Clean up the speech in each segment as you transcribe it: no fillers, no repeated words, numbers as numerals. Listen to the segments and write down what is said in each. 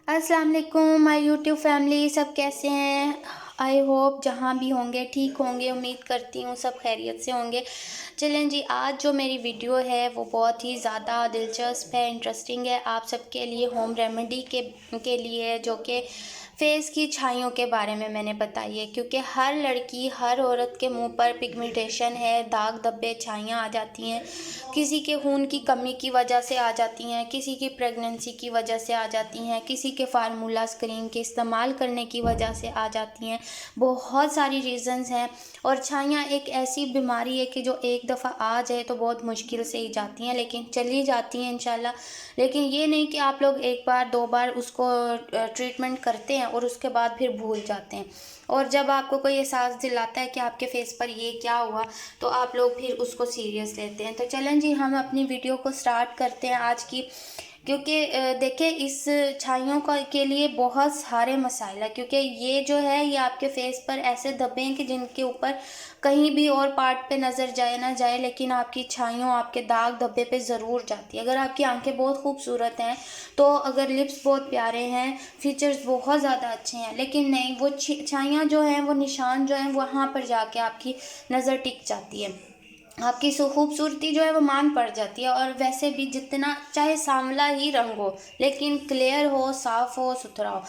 अस्सलाम वालेकुम my YouTube family, सब कैसे हैं। आई होप जहाँ भी होंगे ठीक होंगे। उम्मीद करती हूँ सब खैरियत से होंगे। चलें जी, आज जो मेरी वीडियो है वो बहुत ही ज़्यादा दिलचस्प है, इंटरेस्टिंग है। आप सबके लिए होम रेमेडी के लिए है, जो कि फेस की छाइयों के बारे में मैंने बताई है। क्योंकि हर लड़की, हर औरत के मुंह पर पिगमेंटेशन है, दाग धब्बे, छाइयाँ आ जाती हैं। किसी के खून की कमी की वजह से आ जाती हैं, किसी की प्रेगनेंसी की वजह से आ जाती हैं, किसी के फार्मूला क्रीम के इस्तेमाल करने की वजह से आ जाती हैं। बहुत सारी रीज़न्स हैं। और छाइयाँ एक ऐसी बीमारी है कि जो एक दफ़ा आ जाए तो बहुत मुश्किल से ही जाती हैं, लेकिन चली जाती हैं इंशाल्लाह। लेकिन ये नहीं कि आप लोग एक बार दो बार उसको ट्रीटमेंट करते हैं और उसके बाद फिर भूल जाते हैं। और जब आपको कोई एहसास दिलाता है कि आपके फेस पर ये क्या हुआ, तो आप लोग फिर उसको सीरियस लेते हैं। तो चलें जी, हम अपनी वीडियो को स्टार्ट करते हैं आज की। क्योंकि देखिए, इस छाइयों का के लिए बहुत सारे मसाइल है। क्योंकि ये जो है, ये आपके फेस पर ऐसे धब्बे हैं कि जिनके ऊपर कहीं भी और पार्ट पे नज़र जाए ना जाए, लेकिन आपकी छाइयों, आपके दाग धब्बे पे ज़रूर जाती है। अगर आपकी आंखें बहुत खूबसूरत हैं, तो अगर लिप्स बहुत प्यारे हैं, फीचर्स बहुत ज़्यादा अच्छे हैं, लेकिन नहीं, वो छाइयाँ जो हैं, वो निशान जो हैं, वहाँ पर जाके आपकी नज़र टिक जाती है। आपकी खूबसूरती जो है वो मान पड़ जाती है। और वैसे भी जितना चाहे सांवला ही रंग हो, लेकिन क्लियर हो, साफ़ हो, सुथरा हो।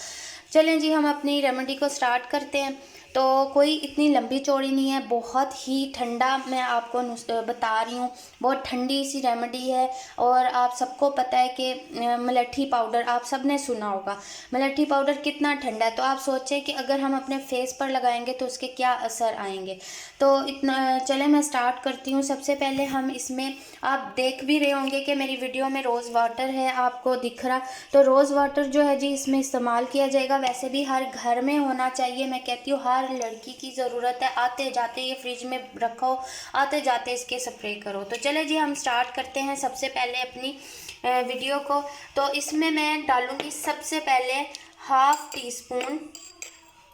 चलें जी, हम अपनी रेमेडी को स्टार्ट करते हैं। तो कोई इतनी लंबी चौड़ी नहीं है, बहुत ही ठंडा मैं आपको बता रही हूँ। बहुत ठंडी सी रेमेडी है। और आप सबको पता है कि मलट्ठी पाउडर आप सब ने सुना होगा। मलट्ठी पाउडर कितना ठंडा है, तो आप सोचें कि अगर हम अपने फेस पर लगाएंगे तो उसके क्या असर आएंगे। तो इतना चले, मैं स्टार्ट करती हूँ। सबसे पहले हम इसमें, आप देख भी रहे होंगे कि मेरी वीडियो में रोज़ वाटर है, आपको दिख रहा। तो रोज़ वाटर जो है जी, इसमें इस्तेमाल किया जाएगा। वैसे भी हर घर में होना चाहिए। मैं कहती हूँ हर लड़की की ज़रूरत है। आते जाते ये फ्रिज में रखो, आते जाते इसके स्प्रे करो। तो चले जी, हम स्टार्ट करते हैं सबसे पहले अपनी वीडियो को। तो इसमें मैं डालूँगी सबसे पहले हाफ़ टी स्पून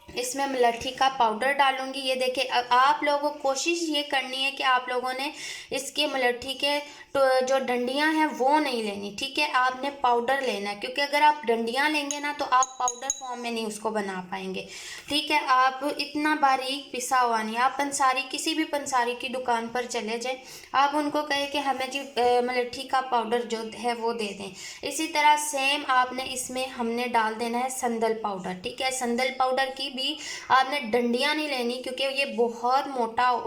इसमें मलट्ठी का पाउडर डालूंगी। ये देखिए, आप लोगों को कोशिश ये करनी है कि आप लोगों ने इसके मलट्ठी के जो डंडियां हैं वो नहीं लेनी, ठीक है। आपने पाउडर लेना है, क्योंकि अगर आप डंडियां लेंगे ना तो आप पाउडर फॉर्म में नहीं उसको बना पाएंगे, ठीक है। आप इतना बारीक पिसा हुआ नहीं। आप पंसारी, किसी भी पंसारी की दुकान पर चले जाएं, आप उनको कहें कि हमें जी मलट्ठी का पाउडर जो है वो दे दें। इसी तरह सेम आपने इसमें हमने डाल देना है संदल पाउडर, ठीक है। संदल पाउडर की भी आपने डंडियां नहीं लेनी, क्योंकि ये बहुत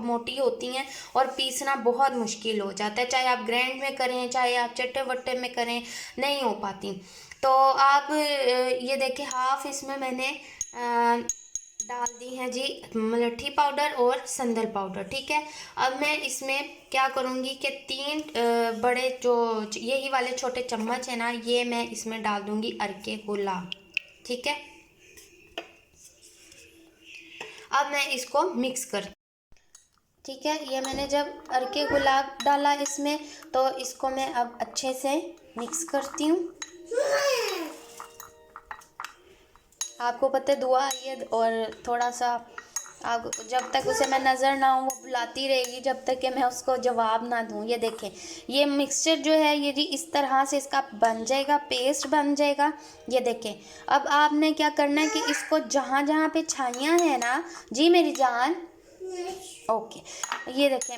मोटी होती हैं और पीसना बहुत मुश्किल हो जाता है। चाहे आप ग्राइंड में करें, चाहे आप चट्टे वट्टे में करें, नहीं हो पाती। तो आप ये देखिए, हाफ इसमें मैंने डाल दी है जी मलट्ठी पाउडर और संदल पाउडर, ठीक है। अब मैं इसमें क्या करूँगी कि तीन बड़े जो यही वाले छोटे चम्मच है ना, ये मैं इसमें डाल दूँगी अरके गुलाब, ठीक है। अब मैं इसको मिक्स कर, ठीक है। ये मैंने जब अरके गुलाब डाला इसमें, तो इसको मैं अब अच्छे से मिक्स करती हूँ। आपको पता है दुआ आई है, और थोड़ा सा आप जब तक उसे मैं नज़र ना हूँ, वो बुलाती रहेगी जब तक कि मैं उसको जवाब ना दूँ। ये देखें, ये मिक्सचर जो है ये जी इस तरह से इसका बन जाएगा, पेस्ट बन जाएगा। ये देखें, अब आपने क्या करना है कि इसको जहाँ जहाँ पे छाइयाँ हैं ना जी मेरी जान, ओके, ये देखें,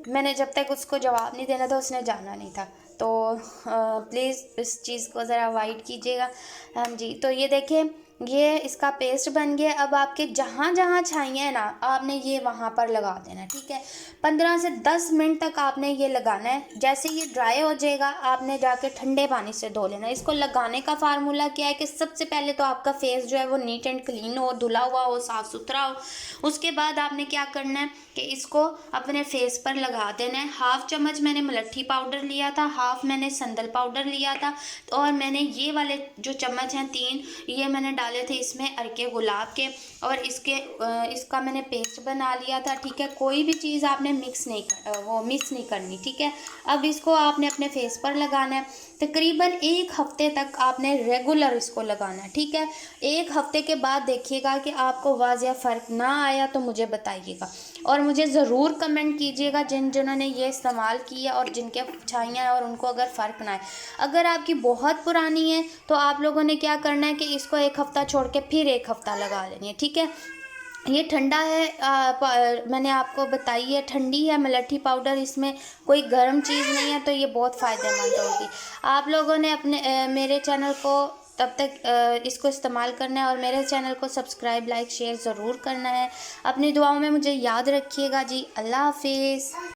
मैंने जब तक उसको जवाब नहीं देना था उसने जाना नहीं था, तो प्लीज़ इस चीज़ को ज़रा अवॉइड कीजिएगा। हाँ जी, तो ये देखें, ये इसका पेस्ट बन गया। अब आपके जहाँ जहाँ छाइयाँ हैं ना, आपने ये वहाँ पर लगा देना, ठीक है। 15 से 10 मिनट तक आपने ये लगाना है। जैसे ये ड्राई हो जाएगा, आपने जाके ठंडे पानी से धो लेना। इसको लगाने का फार्मूला क्या है कि सबसे पहले तो आपका फेस जो है वो नीट एंड क्लीन हो, धुला हुआ हो, साफ़ सुथरा हो। उसके बाद आपने क्या करना है कि इसको अपने फेस पर लगा देना है। हाफ चम्मच मैंने मलट्ठी पाउडर लिया था, हाफ मैंने संदल पाउडर लिया था, और मैंने ये वाले जो चम्मच हैं 3, ये मैंने डाल डाले थे इसमें अरके गुलाब के, और इसका मैंने पेस्ट बना लिया था। ठीक है, कोई भी चीज़ आपने मिक्स नहीं करनी। ठीक है, अब इसको आपने अपने फेस पर लगाना है। तकरीबन 1 हफ्ते तक आपने रेगुलर इसको लगाना है। ठीक है, 1 हफ्ते के बाद देखिएगा कि आपको वाज़िया फ़र्क ना आया तो मुझे बताइएगा, और मुझे ज़रूर कमेंट कीजिएगा जिन्होंने ये इस्तेमाल किया और जिनके छाइयाँ हैं और उनको अगर फ़र्क ना आए। अगर आपकी बहुत पुरानी है तो आप लोगों ने क्या करना है कि इसको 1 हफ्ता छोड़ के फिर 1 हफ्ता लगा लेनी है। ठीक है, ये ठंडा है, मैंने आपको बताई है ठंडी है मलट्ठी पाउडर, इसमें कोई गर्म चीज़ नहीं है, तो ये बहुत फ़ायदेमंद होगी। आप लोगों ने मेरे चैनल को तब तक इसको इस्तेमाल करना है, और मेरे चैनल को सब्सक्राइब, लाइक, शेयर ज़रूर करना है। अपनी दुआओं में मुझे याद रखिएगा जी। अल्लाह हाफिज़।